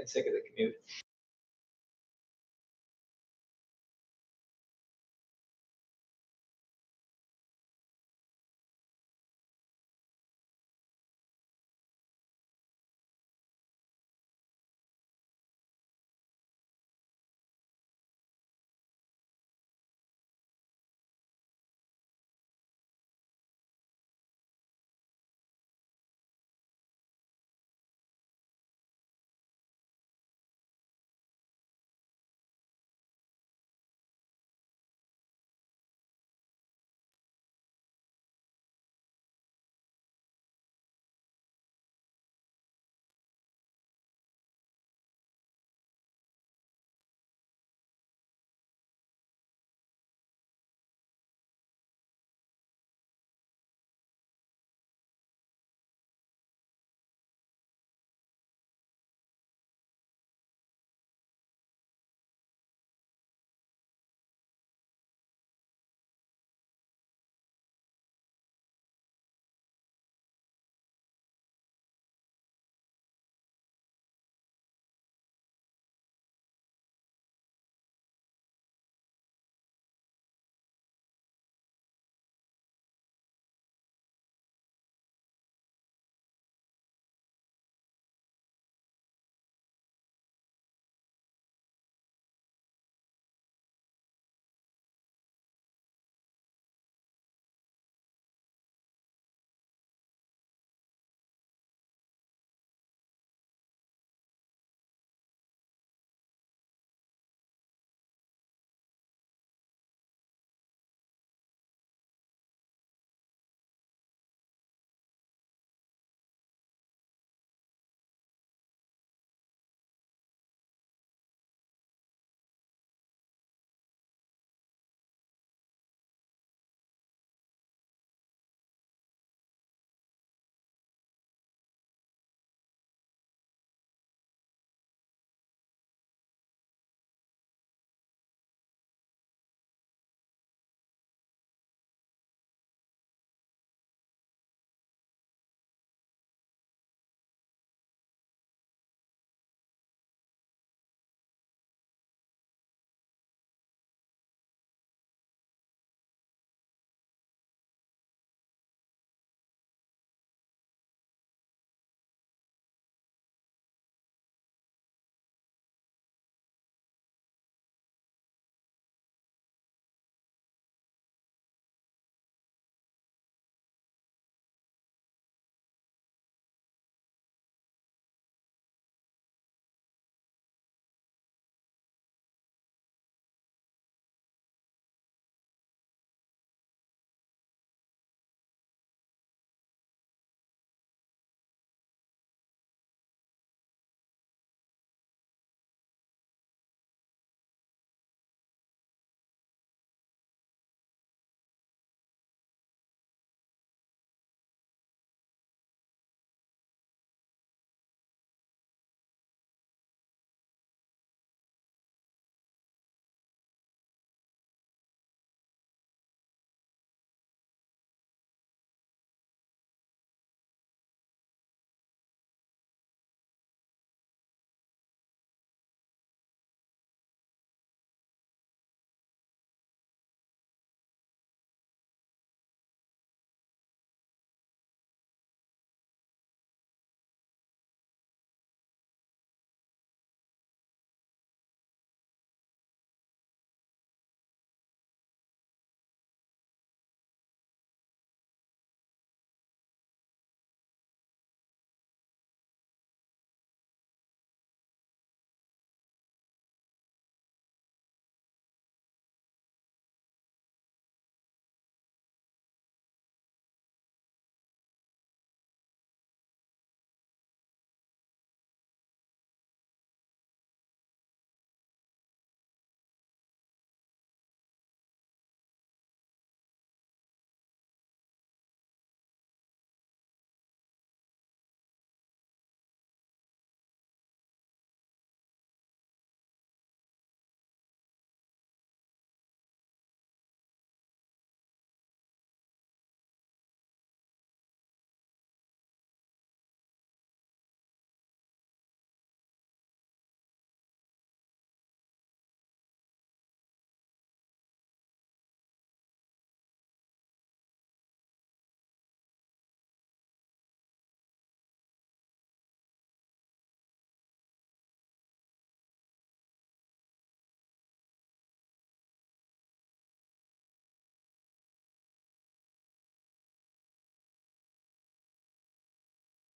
sick of the commute.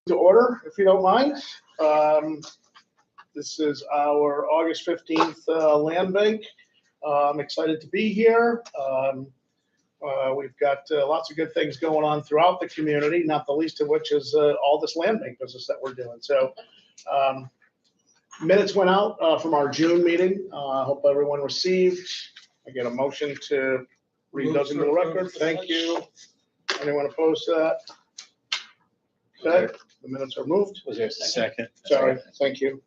To order, if you don't mind. This is our August 15th land bank. I'm excited to be here. We've got lots of good things going on throughout the community, not the least of which is all this land bank business that we're doing. So minutes went out from our June meeting. I hope everyone received. I get a motion to read those into the record. Thank you. Anyone opposed to that? Okay, the minutes are moved. Was there a second? Sorry, thank you.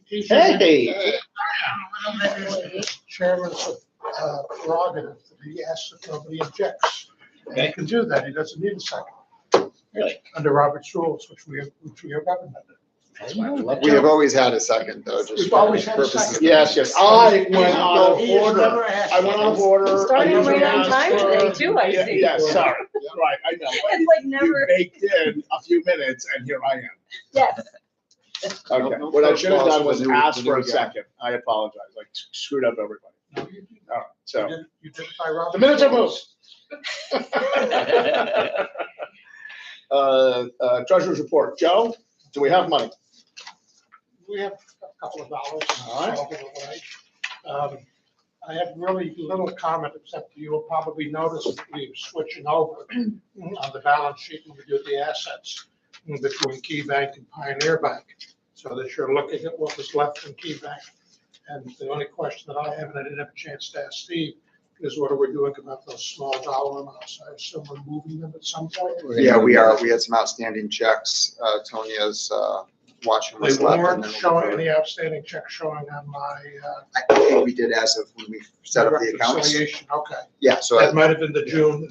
Hey. Chairman's prerogative, he asks if nobody objects. And he can do that, he doesn't need a second. Really? Under Robert's rules, which we are governed under. We have always had a second though, just We've for always had a purposes. second. Yes. I went out of He has order. never asked. I went out of order. Starting I usually right on ask time for- today too, I Yeah, see. yeah, sorry. Right, I know. It's like You never, baked in a few minutes and here I am. yes. Okay, No what I should have done was the new- ask the for new a guy. second. I apologize, like screwed up everybody. No, you All right, so You did it by Robert's. the minutes are rules. moved. Treasurer's report. Joe, do we have money? We have a couple of dollars. All right. over the way. I have really little comment, except you will probably notice that we're switching over on the balance sheet when we do the assets between Key Bank and Pioneer Bank, so that you're looking at what was left in Key Bank. And the only question that I have, and I didn't have a chance to ask Steve, is what are we doing about those small dollar amounts? I assume we're moving them at some point. Yeah, we are. We had some outstanding checks. Tonia's watching They what's left. and weren't then we'll showing go. any outstanding checks showing on my. I think we did as of when we set up the accounts. reconciliation. Okay. Yeah, so That might have been the June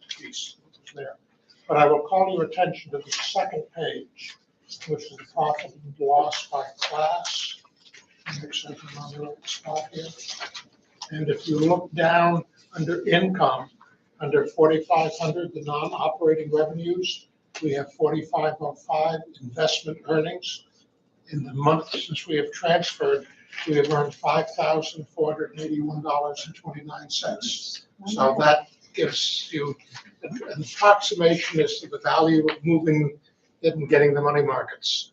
piece there. But I will call your attention to the second page, which is the profit and loss by class. Make sure I'm on the right spot here. And if you look down under income, under 4,500, the non-operating revenues, we have 4,505 investment earnings. In the month since we have transferred, we have earned $5,481.29. So that gives you an approximation as to the value of moving it and getting the money markets.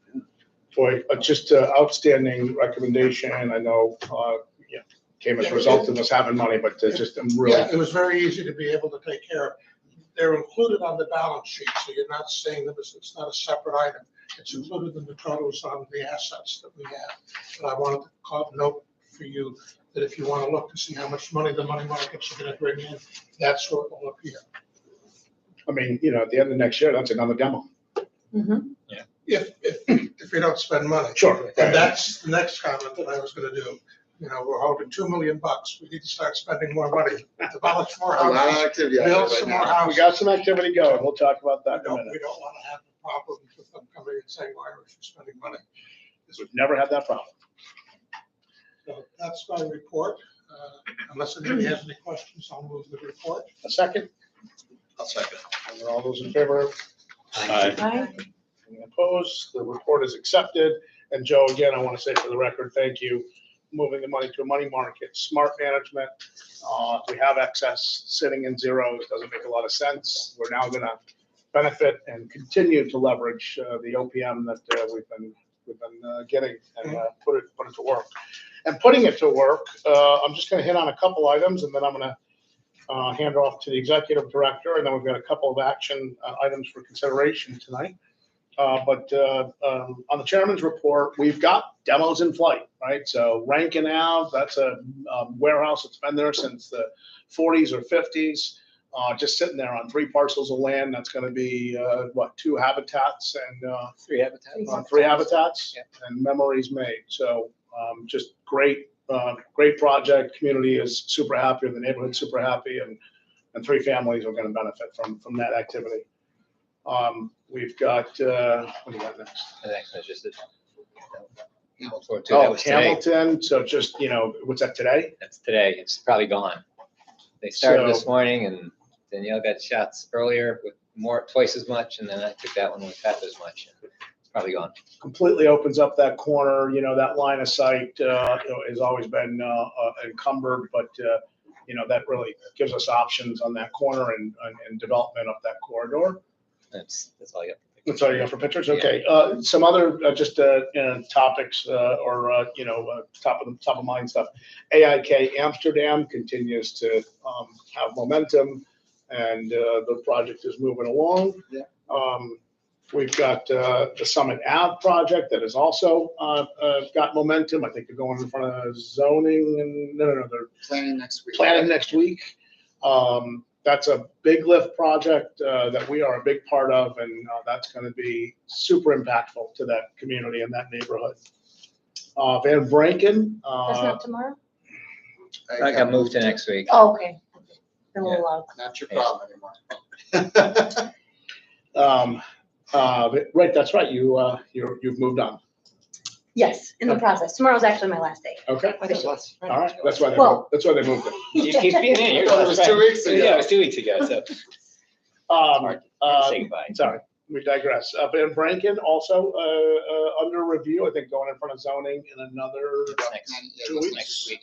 Boy, just outstanding recommendation. I know, came as a result of us having money, but just I'm really. Yeah, it was very easy to be able to take care of. They're included on the balance sheet, so you're not seeing them as, it's not a separate item. It's included in the totals on the assets that we have. But I wanted to call note for you that if you want to look to see how much money the money markets are going to bring in, that's where it will appear. I mean, at the end of next year, that's another demo. If we don't spend money. Sure. And that's the next comment that I was going to do. We're holding $2 million. We need to start spending more money. Demolish more A lot of houses. activity out there Build right some more now. houses. We got some activity going. We'll talk about that in a We minute. don't want to have the problem with them coming and saying, why are we spending money? We've never had that problem. So that's my report. Unless anybody has any questions, I'll move the report. A second? I'll second. And all those in favor? Aye. Any opposed? The report is accepted. And Joe, again, I want to say for the record, thank you. Moving the money to a money market, smart management. We have excess sitting in zeros, doesn't make a lot of sense. We're now going to benefit and continue to leverage the OPM that we've been getting and put it to work. And putting it to work, I'm just going to hit on a couple items and then I'm going to hand off to the executive director, and then we've got a couple of action items for consideration tonight. But on the chairman's report, we've got demos in flight, right? So Rankin Ave, that's a warehouse that's been there since the 40s or 50s, just sitting there on 3 parcels of land. That's going to be, 2 habitats and 3 habitats. 3 habitats Yeah. and memories made. So just great project. Community is super happy, the neighborhood's super happy, and 3 families are going to benefit from that activity. We've got, what do we got next? The next one's just Hamilton. That was today. Hamilton. So just, what's that today? That's today. It's probably gone. They started So- this morning and Danielle got shots earlier with twice as much. And then I took that one with half as much. It's probably gone. Completely opens up that corner, that line of sight, has always been encumbered, but, that really gives us options on that corner and development up that corridor. That's all I got. That's all you got for pictures? Yeah. Okay. Some other topics top of mind stuff. AIK Amsterdam continues to have momentum, and the project is moving along. Yeah. We've got the Summit Ave project that has also got momentum. I think they're going in front of zoning and no, they're Planning next week. planning next week. That's a big lift project that we are a big part of, and that's going to be super impactful to that community and that neighborhood. Van Branken. That's not tomorrow? I got moved to next week. Oh, okay. Been a little long. Not your problem anymore. Right, that's right. You've moved on. Yes, in the process. Tomorrow's actually my last day. Okay. Officially. All right. That's why Well- they moved it. You keep being in. You're Well, it was 2 weeks ago. Yeah, it was 2 weeks ago, so hard to say goodbye. Sorry, we digress. Van Branken also under review. I think going in front of zoning in another. Next, Yeah, 2 weeks. next week.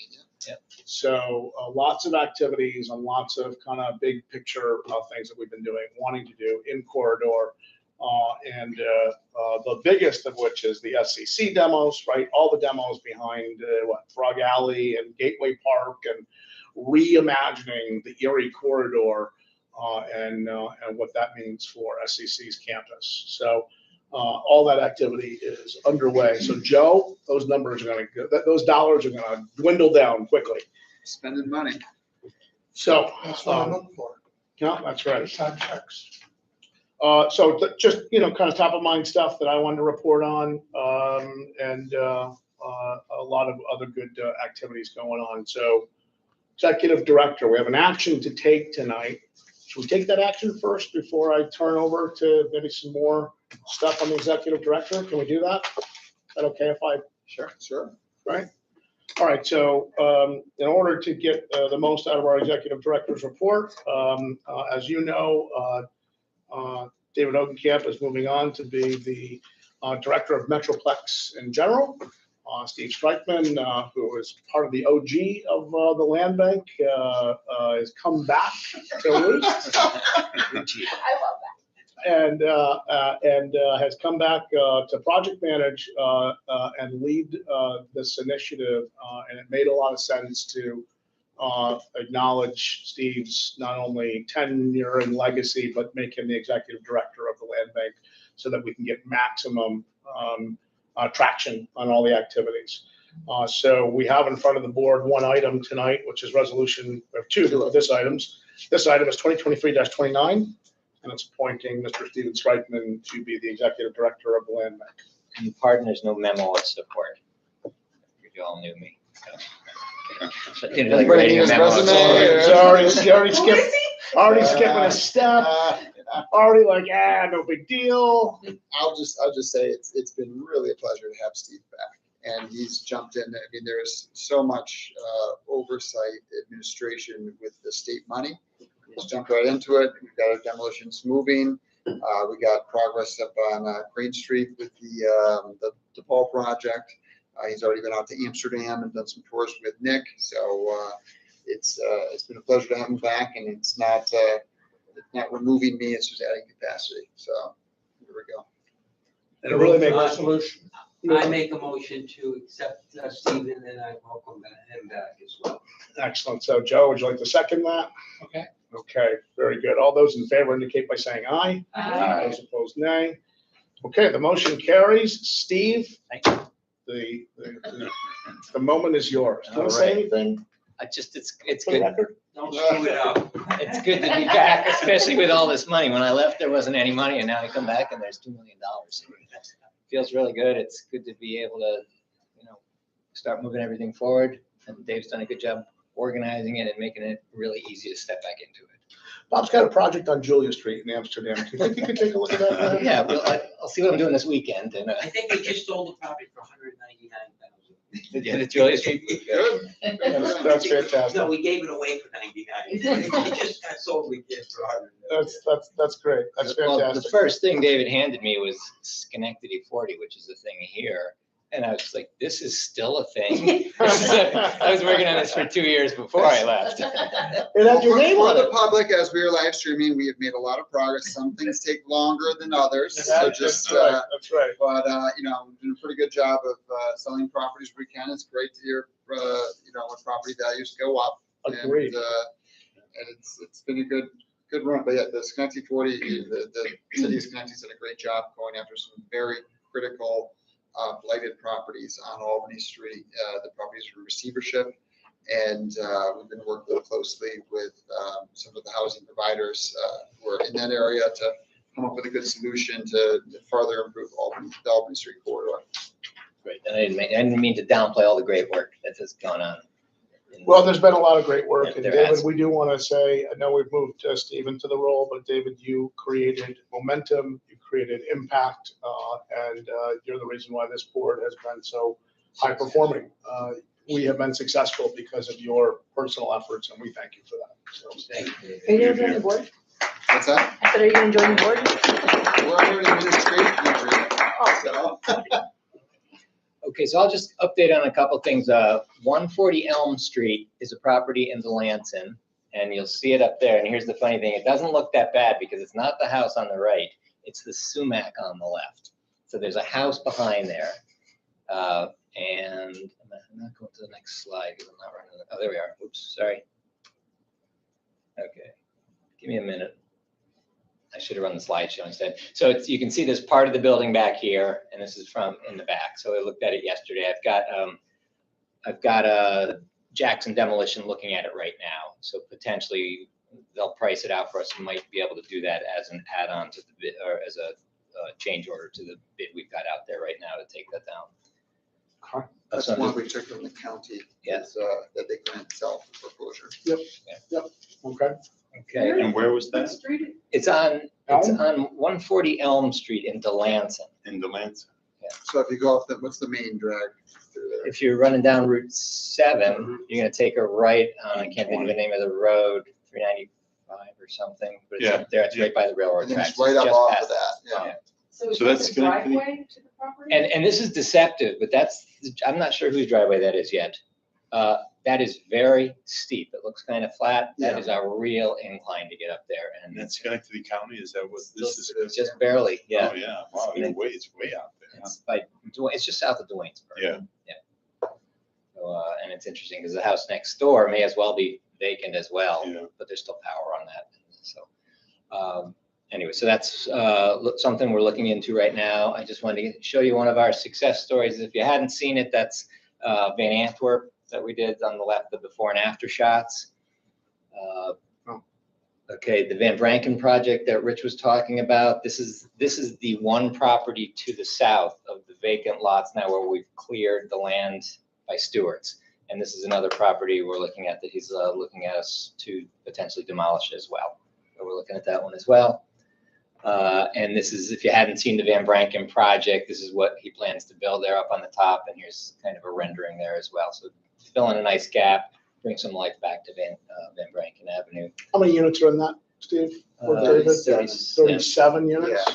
So lots of activities and lots of kind of big picture things that we've been doing, wanting to do in corridor. And the biggest of which is the SCC demos, right? All the demos behind Frog Alley and Gateway Park and reimagining the Erie corridor and what that means for SCC's campus. So all that activity is underway. So Joe, those dollars are going to dwindle down quickly. Spending money. So That's what I look for. yeah, that's right. Sign checks. Just, kind of top of mind stuff that I wanted to report on, and a lot of other good activities going on. So executive director, we have an action to take tonight. Should we take that action first before I turn over to maybe some more stuff on the executive director? Can we do that? Is that okay if I? Sure. Right? All right, so in order to get the most out of our executive director's report, as you know, David Ogenkamp is moving on to be the director of Metroplex in general. Steve Strikeman, who is part of the OG of the land bank, has come back to Roost. I love And has come back to project manage and lead this initiative. And it made a lot of sense to acknowledge Steve's not only tenure and legacy, but make him the executive director of the land bank so that we can get maximum traction on all the activities. So we have in front of the board one item tonight, which is resolution, we have two of this items. This item is 2023-29, and it's appointing Mr. Steven Strikeman to be the executive director of the land bank. And pardon, there's no memo of support. You all knew me, so. So, you know, like writing a His memo of resume support. here. Sorry, already skipping a step, already like, no big deal. I'll just say it's been really a pleasure to have Steve back. And he's jumped in. I mean, there's so much oversight administration with the state money. He's jumped right into it. We've got our demolitions moving. We got progress up on Green Street with the DePaul project. He's already been out to Amsterdam and done some tours with Nick. So it's been a pleasure to have him back, and it's not removing me. It's just adding capacity. So here we go. And it really makes, Resolution. I make a motion to accept Stephen, and I welcome him back as well. excellent. So Joe, would you like to second that? Okay. Okay, very good. All those in favor indicate by saying aye. Aye. Those opposed, nay. Okay, the motion carries. Steve, Thank you. the moment is yours. Do you want to say anything It's for the good. record? Don't screw it up. It's good to be back, especially with all this money. When I left, there wasn't any money, and now I come back and there's $2 million. Feels really good. It's good to be able to, start moving everything forward. And Dave's done a good job organizing it and making it really easy to step back into it. Bob's got a project on Julia Street in Amsterdam. Do you think you could take a look at that? Yeah, well, I'll see what I'm doing this weekend. And I think we just sold the property for $199,000. yeah, the Julia Street. Good. That's fantastic. No, we gave it away for $99. It just got sold, we did for $100. That's great. That's Well, the fantastic. first thing David handed me was Schenectady 40, which is the thing here. And I was like, this is still a thing. I was working on this for 2 years before I left. It had your For name on the it. public, as we are live streaming, we have made a lot of progress. Some things take longer than others, so That's just, right, that's right. but, you know, we're doing a pretty good job of, selling properties where we can. It's great to hear, you know, when property values go up. Agreed. And it's been a good run, but yeah, the Schenectady 40, the city of Schenectady's done a great job going after some very critical blighted properties on Albany Street. The properties are in receivership, and we've been working really closely with some of the housing providers who are in that area to come up with a good solution to further improve the Albany Street corridor. Great. And I didn't mean to downplay all the great work that has gone on. Well, there's been a lot of great work, Yeah, and there David, has. we do want to say, I know we've moved Steve into the role, but David, you created momentum, you created impact, and you're the reason why this board has been so high performing. We have been successful because of your personal efforts, and we thank you for that. So, Thank you. Are you gonna join the board? What's that? I said, are you gonna join the board? We're under administration area. So, Okay, so I'll just update on a couple things. 140 Elm Street is a property in Delanson, and you'll see it up there. And here's the funny thing, it doesn't look that bad because it's not the house on the right, it's the sumac on the left. So there's a house behind there. And I'm not going to the next slide because I'm not running. Oh, there we are. Oops, sorry. Okay, give me a minute. I should have run the slideshow instead. So you can see there's part of the building back here, and this is from in the back. So I looked at it yesterday. I've got Jackson Demolition looking at it right now. So potentially they'll price it out for us and might be able to do that as an add-on to the bid, or as a change order to the bid we've got out there right now to take that down. that's one we took from the county. Yeah. Is, that they couldn't sell for foreclosure. okay. Okay, And where was that? it's on 140 Elm Street in Delanson. In Delanson. So if you go off what's the main drag through there? If you're running down Route 7, you're gonna take a right on, I can't think of the name of the road, 395 or something, but it's Yeah, up there, it's right by the railroad And then tracks. it's right up just off past of that, yeah. Yeah. So is So that that's the gonna be- driveway to the property? And this is deceptive, but I'm not sure whose driveway that is yet. That is very steep. It looks kind of flat. That Yeah. is a real incline to get up there, And and that's Schenectady County, is that what this is? it's just barely, yeah. Oh, yeah, wow, it's way out there. huh? It's just south of Dwaynesburg. Yeah. So, and it's interesting because the house next door may as well be vacant as well, Yeah. but there's still power on that. So, anyway, so that's something we're looking into right now. I just wanted to show you one of our success stories. If you hadn't seen it, that's Van Antwerp that we did on the left, the before and after shots. Okay, the Van Branken project that Rich was talking about, this is the one property to the south of the vacant lots now where we've cleared the land by Stewart's. And this is another property we're looking at that he's looking at us to potentially demolish as well. So we're looking at that one as well. And this is, if you hadn't seen the Van Branken project, this is what he plans to build there up on the top. And here's kind of a rendering there as well. So fill in a nice gap, bring some life back to Van Branken Avenue. How many units are in that, Steve? Or David? 37. 37 units? Yeah.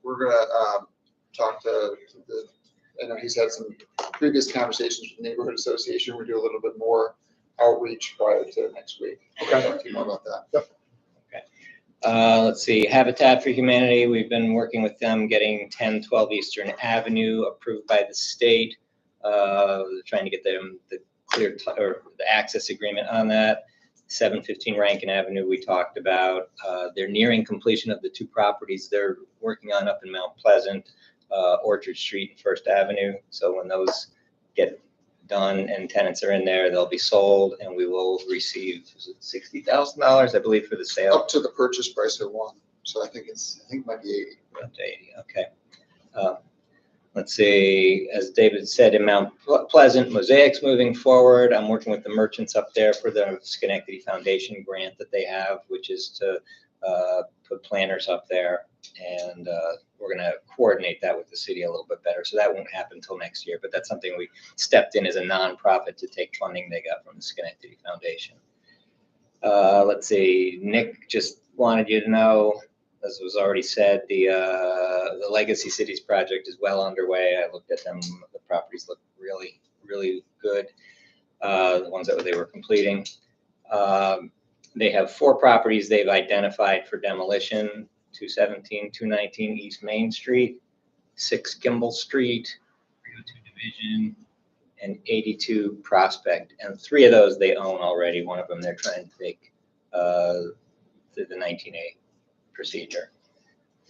We're gonna talk to I know he's had some previous conversations with the neighborhood association. We'll do a little bit more outreach prior to next week. Okay. Talk to you more about that. Let's see, Habitat for Humanity, we've been working with them, getting 1012 Eastern Avenue approved by the state. Trying to get them the or the access agreement on that. 715 Rankin Avenue we talked about. They're nearing completion of the two properties they're working on up in Mount Pleasant, Orchard Street and First Avenue. So when those get done and tenants are in there, they'll be sold and we will receive $60,000, I believe, for the sale. Up to the purchase price of one. So I think it might be 80. Up to 80, okay. Let's see, as David said, in Mount Pleasant, Mosaic's moving forward. I'm working with the merchants up there for the Schenectady Foundation grant that they have, which is to put planters up there. And we're gonna coordinate that with the city a little bit better. So that won't happen until next year, but that's something we stepped in as a nonprofit to take funding they got from the Schenectady Foundation. Let's see, Nick just wanted you to know as was already said, the Legacy Cities project is well underway. I looked at them. The properties look really, really good. The ones that they were completing. They have 4 properties they've identified for demolition: 217, 219 East Main Street, 6 Kimball Street, 302 Division, and 82 Prospect. And 3 of those they own already. One of them they're trying to take through the 19A procedure.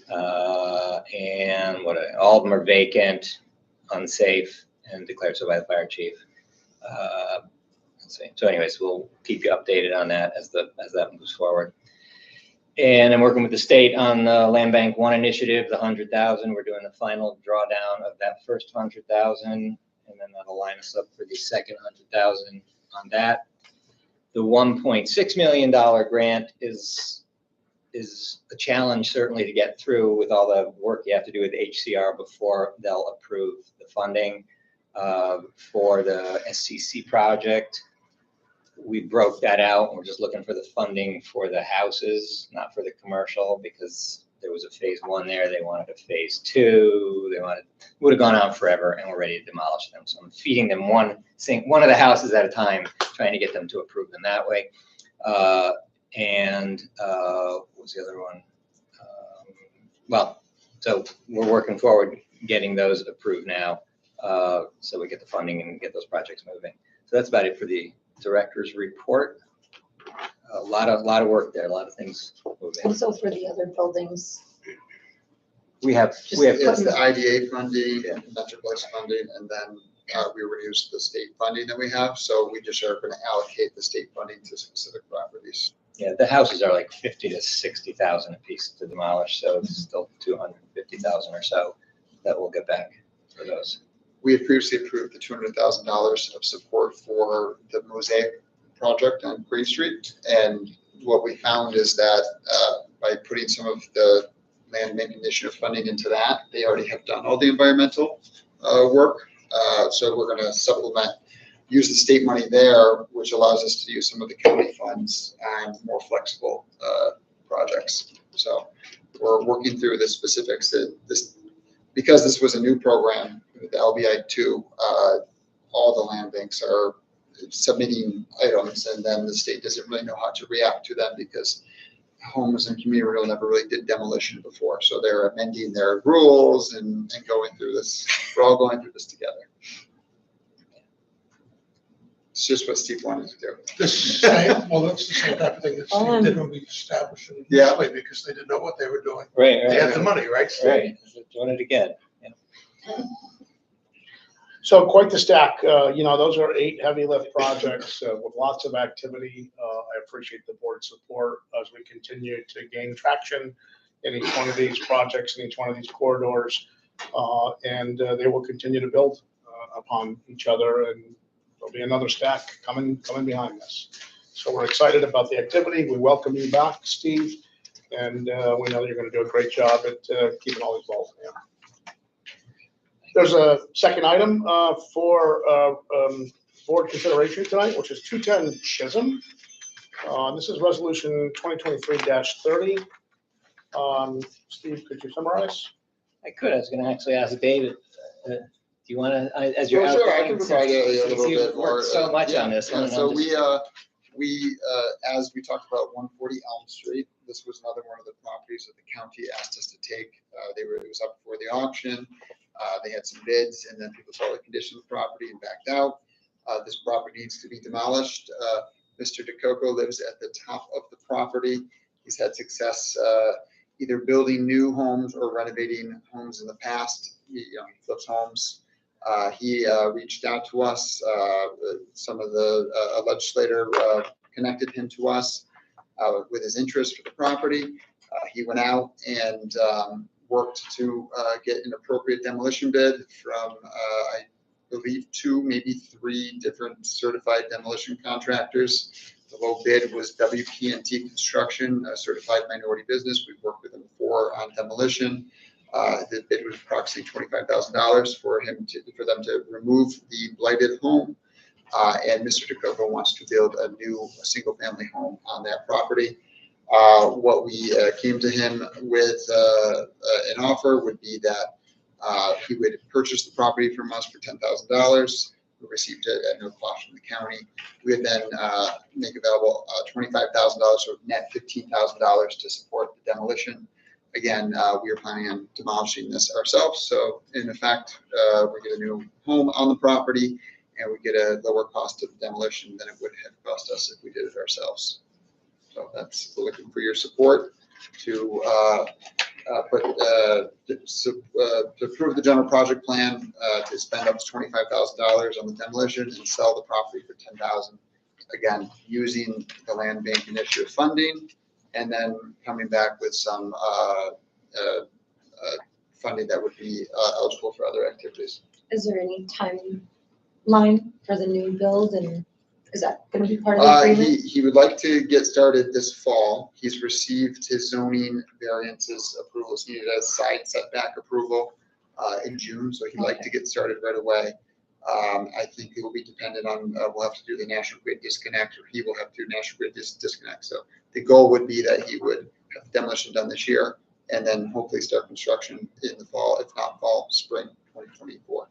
And all of them are vacant, unsafe, and declared so by the fire chief. So anyways, we'll keep you updated on that as that moves forward. And I'm working with the state on the Land Bank 1 initiative, the 100,000. We're doing the final drawdown of that first 100,000, and then that'll line us up for the second 100,000 on that. The $1.6 million grant is a challenge certainly to get through with all the work you have to do with HCR before they'll approve the funding for the SCC project. We broke that out. We're just looking for the funding for the houses, not for the commercial, because there was a phase 1 there. They wanted a phase 2. Would have gone on forever, and we're ready to demolish them. So I'm feeding them one of the houses at a time, trying to get them to approve them that way. And what was the other one? So we're working forward, getting those approved now, so we get the funding and get those projects moving. So that's about it for the director's report. A lot of work there, a lot of things moving. And so for the other buildings, We have It's the IDA funding and Metroplex funding, and then we reduce the state funding that we have. So we just are going to allocate the state funding to specific properties. Yeah, the houses are like 50 to 60,000 a piece to demolish, so it's still 250,000 or so that we'll get back for those. We had previously approved the $200,000 of support for the Mosaic project on Green Street. And what we found is that by putting some of the Land Bank Initiative funding into that, they already have done all the environmental work. So we're going to supplement, use the state money there, which allows us to use some of the county funds and more flexible projects. So we're working through the specifics. Because this was a new program with LBI2, all the land banks are submitting items, and then the state doesn't really know how to react to them because homes and community renewal never really did demolition before. So they're amending their rules and going through this. We're all going through this together. It's just what Steve wanted to do. That's the same type of thing that Steve did when we established it initially, because they didn't know what they were doing. Right. They had the money, right, Steve? Right, doing it again. Yeah. So quite the stack. Those are 8 heavy lift projects with lots of activity. I appreciate the board's support as we continue to gain traction in each one of these projects, in each one of these corridors. And they will continue to build upon each other, and there'll be another stack coming behind this. So we're excited about the activity. We welcome you back, Steve. And we know that you're going to do a great job at keeping all these balls in the air. There's a second item for board consideration tonight, which is 210 Chisholm. This is resolution 2023-30. Steve, could you summarize? I could. I was going to actually ask David. Do you want to, as you're Well, out sure, I there, can provide a little you've bit more. worked so much on this one. Yeah, so we as we talked about 140 Elm Street, this was another one of the properties that the county asked us to take. It was up for the auction. They had some bids, and then people saw the condition of the property and backed out. This property needs to be demolished. Mr. DeCoco lives at the top of the property. He's had success either building new homes or renovating homes in the past. He flips homes. He reached out to us. Some of the legislator connected him to us with his interest for the property. He went out and worked to get an appropriate demolition bid from, I believe, 2, maybe 3 different certified demolition contractors. The low bid was WP&T Construction, a certified minority business. We've worked with them before on demolition. The bid was approximately $25,000 for them to remove the blighted home. And Mr. DeCoco wants to build a new single-family home on that property. What we came to him with an offer would be that he would purchase the property from us for $10,000. We received it at no cost from the county. We would then make available $25,000, so net $15,000 to support the demolition. Again, we are planning on demolishing this ourselves, so in effect, we get a new home on the property, and we get a lower cost of demolition than it would have cost us if we did it ourselves. So that's, we're looking for your support to to approve the general project plan to spend up to $25,000 on the demolition and sell the property for $10,000. Again, using the land bank initiative funding, and then coming back with some funding that would be eligible for other activities. Is there any timeline for the new build, and is that gonna be part of the agreement? He would like to get started this fall. He's received his zoning variances approvals. He needed a side setback approval in June, so he'd like to get started right away. I think it will be dependent on, we'll have to do the National Grid disconnect, or he will have to do National Grid disconnect. So the goal would be that he would have demolition done this year, and then hopefully start construction in the fall, if not fall, spring 2024.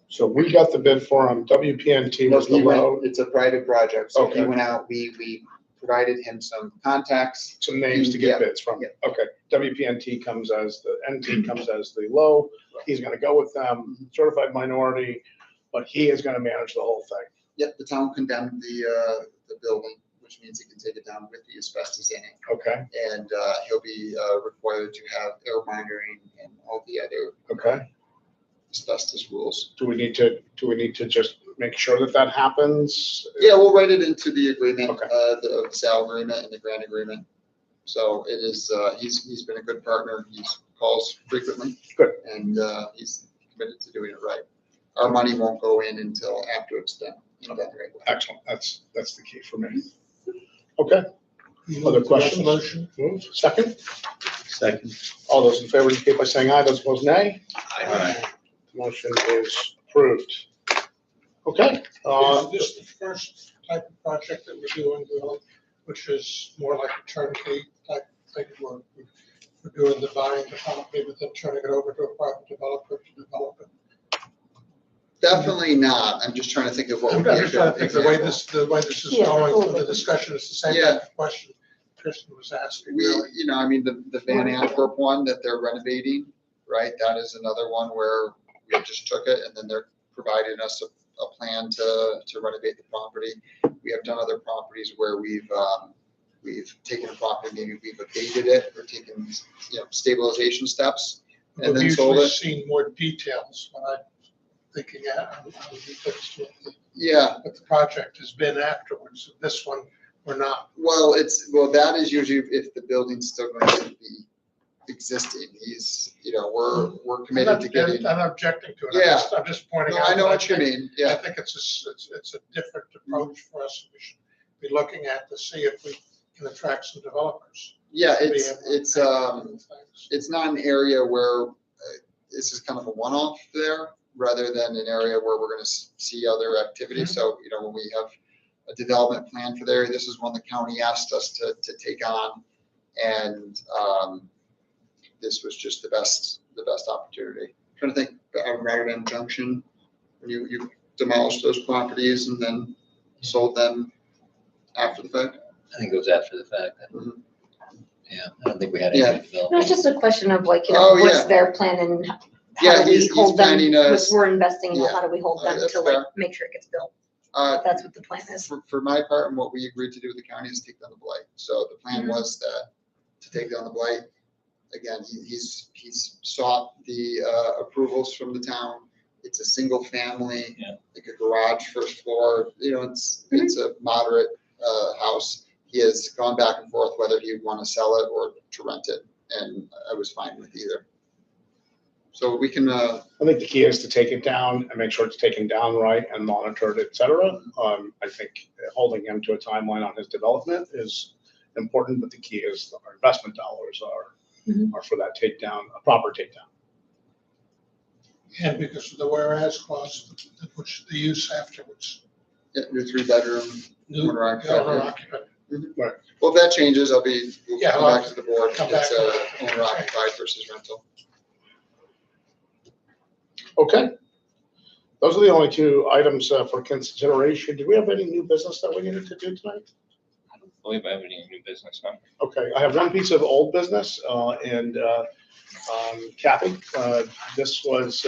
So we got the bid for him. WPNT was the low, It's a private project, so he Okay. went out, we provided him some contacts. some names to get Yeah. bids from. Okay, WPNT comes as the, NT comes as the low. He's gonna go with them, certified minority, but he is gonna manage the whole thing. Yep, the town condemned the building, which means he can take it down with the asbestos in it. Okay, And he'll be required to have air monitoring and all the other okay. asbestos rules. Do we need to just make sure that that happens? Yeah, we'll write it into the agreement, Okay. the sale agreement and the grant agreement. So it is, he's been a good partner. He calls frequently. Good. And he's committed to doing it right. Our money won't go in until after it's done. Done right away. Excellent, that's the key for me. Okay, Other questions? Resolution. move, second. Second. All those in favor indicate by saying aye, those opposed nay. Aye. Motion is approved. Okay, Is this the first type of project that we're doing, Will, which is more like a turnkey type thing where we're doing the buying the property, but then turning it over to a private developer to develop it? Definitely not. I'm just trying to think of what I'm would be a just trying to good think the way example. this is Yeah, going, totally. the discussion is the same Yeah. type of question Kristen was asking, We, really. I mean, the Van Antwerp one that they're renovating, right? That is another one where we just took it and then they're providing us a plan to renovate the property. We have done other properties where we've taken a property, maybe we've abated it or taken, stabilization steps and We've then sold usually it. seen more details when I'm thinking at, Yeah, what the project has been afterwards. This one, we're not. well, that is usually if the building's still going to be existing. We're committed to getting. I'm not objecting to it. Yeah. I'm just pointing No, out. I know that what you think- mean. I Yeah, think it's a different approach for us. We should be looking at to see if we can attract some developers. yeah, to be it's, able to it's, take um, on things. it's not an area where this is kind of a one-off there, rather than an area where we're going to see other activities. So, when we have a development plan for there, this is one the county asked us to take on. And this was just the best opportunity. Trying to think, Rotterdam Junction, when you demolished those properties and then sold them after the fact. I think it was after the fact. Mhm. Yeah, I don't think we had Yeah. any No, development. it's just a question of like, Oh, what's yeah. their plan and Yeah, how do we he's hold them, planning if we're investing, yeah. how do we hold them That's to like, fair. make sure it gets built? Uh, That's what the plan is. For my part, and what we agreed to do with the county is take down the blight. So the plan Mhm. was to take down the blight. Again, he's sought the approvals from the town. It's a single family, Yeah. like a garage, first floor, it's a moderate house. He has gone back and forth whether he would want to sell it or to rent it, and I was fine with either. So we can, I think the key is to take it down and make sure it's taken down right and monitored, et cetera. I think holding him to a timeline on his development is important, but the key is our investment dollars are for that takedown, a proper takedown. And because of the whereas clause, which the use afterwards. new 3-bedroom, New Owner occupied, owner yeah. occupant. Right. Well, if that changes, we'll Yeah, come back to the board. come It's back. owner occupied versus rental. Okay. Those are the only two items for consideration. Do we have any new business that we needed to do tonight? I don't believe I have any new business, no. Okay, I have one piece of old business, and Kathy, this was,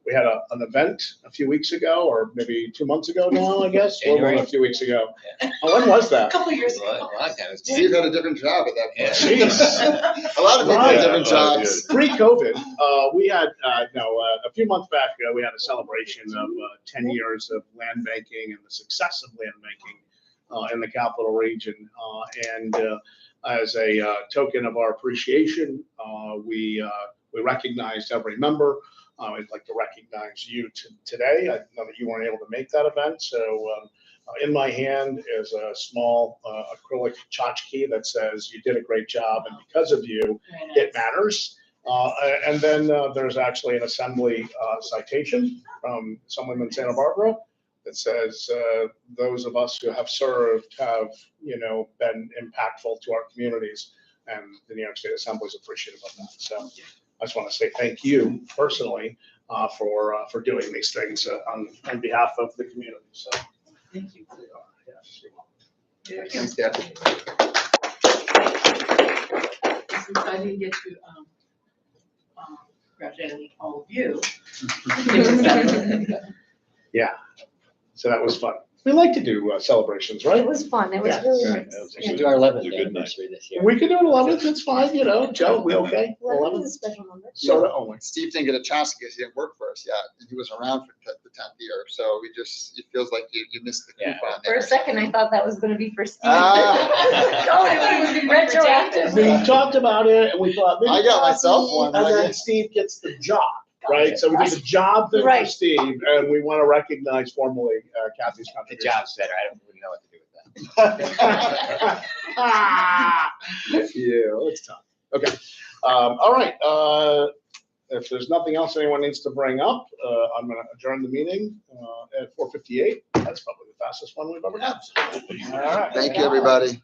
we had an event a few weeks ago, or maybe 2 months ago now, I guess. Or January. a few weeks ago. When was that? Couple years Well, ago. a lot of times. Steve had a different job at that Yeah. point. Jeez. A lot of people Right. had different jobs. Pre-COVID, we had, a few months back, we had a celebration of 10 years of land banking and the success of land banking in the capital region. And as a token of our appreciation, we recognized every member. I'd like to recognize you today. I know that you weren't able to make that event, so in my hand is a small acrylic tchotchke that says you did a great job, and because of you, it matters. And then there's actually an assembly citation from someone in Santa Barbara that says those of us who have served have, been impactful to our communities, and the New York State Assembly is appreciative of that. So I just want to say thank you personally for doing these things on behalf of the community. So. Thank you. Yes, you're welcome. Thanks, Kathy. Since I didn't get to, congratulate all of you. Yeah, so that was fun. We like to do celebrations, right? It was fun. It was Yeah. really Right, nice. that was We should do our It was 11th a good night. anniversary this year. We can do it 11th, it's fine, Joe, we okay? 11 is a special number. Soda only. Steve didn't get a chance because he didn't work for us yet, and he was around for the 10th year, so it feels like you missed the Yeah. coupon For there. a second, I thought that was gonna be for Steve. Ah. Oh, it would be retroactive. We talked about it and we thought. maybe I got myself one. And then Steve gets the job, right? So we did the job thing for Right. Steve, and we want to recognize formally Kathy's The contribution. job's better. I don't really know what to do with that. Yeah, let's talk. Okay. All right. If there's nothing else anyone needs to bring up, I'm going to adjourn the meeting at 4:58. That's probably the fastest one we've ever had. All right. Thank you, everybody.